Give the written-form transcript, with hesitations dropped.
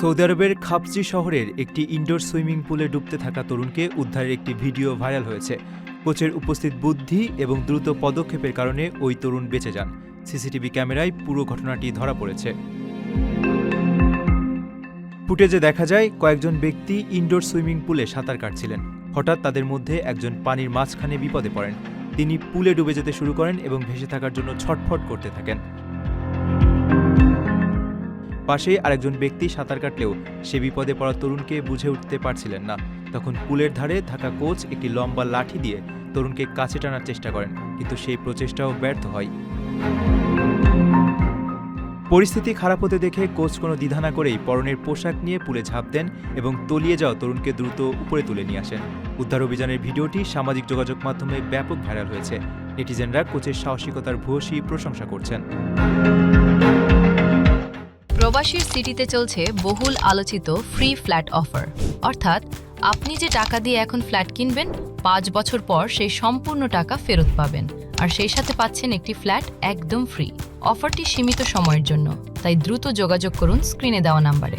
Saudi আরবের খাপচি শহরের একটি ইনডোর সুইমিং পুলে ডুবতে থাকা তরুণকে উদ্ধারের একটি ভিডিও ভাইরাল হয়েছে। কোচের উপস্থিত বুদ্ধি এবং দ্রুত পদক্ষেপের কারণে ওই তরুণ বেঁচে যান। সিসিটিভি ক্যামেরায় পুরো ঘটনাটি ধরা পড়েছে। ফুটেজে দেখা যায় কয়েকজন ব্যক্তি ইনডোর সুইমিং পুলে সাঁতার কাটছিলেন। হঠাৎ তাদের মধ্যে একজন পানির মাঝখানে বিপদে পড়েন। তিনি পুলে ডুবে যেতে শুরু করেন এবং ভেসে থাকার জন্য ছটফট করতে থাকেন। পাশেই আরেকজন ব্যক্তি সাঁতার কাটলেও সে বিপদে পড়া তরুণকে বুঝে উঠতে পারছিলেন না। তখন পুলের ধারে থাকা কোচ একটি লম্বা লাঠি দিয়ে তরুণকে কাছে টানার চেষ্টা করেন, কিন্তু সেই প্রচেষ্টাও ব্যর্থ হয়। পরিস্থিতি খারাপ হতে দেখে কোচ কোনো দ্বিধা না করেই পরনের পোশাক নিয়ে পুলে ঝাঁপ দেন এবং তলিয়ে যাওয়া তরুণকে দ্রুত উপরে তুলে নিয়ে আসেন। উদ্ধার অভিযানের ভিডিওটি সামাজিক যোগাযোগ মাধ্যমে ব্যাপক ভাইরাল হয়েছে। নেটিজেনরা কোচের সাহসিকতার ভূয়সী প্রশংসা করছেন। প্রবাসীর সিটিতে চলছে বহুল আলোচিত ফ্রি ফ্ল্যাট অফার, অর্থাৎ আপনি যে টাকা দিয়ে এখন ফ্ল্যাট কিনবেন 5 বছর পর সেই সম্পূর্ণ টাকা ফেরত পাবেন, আর সেই সাথে পাচ্ছেন একটি ফ্ল্যাট একদম ফ্রি। অফারটি সীমিত সময়ের জন্য, তাই দ্রুত যোগাযোগ করুন স্ক্রিনে দেওয়া নাম্বারে।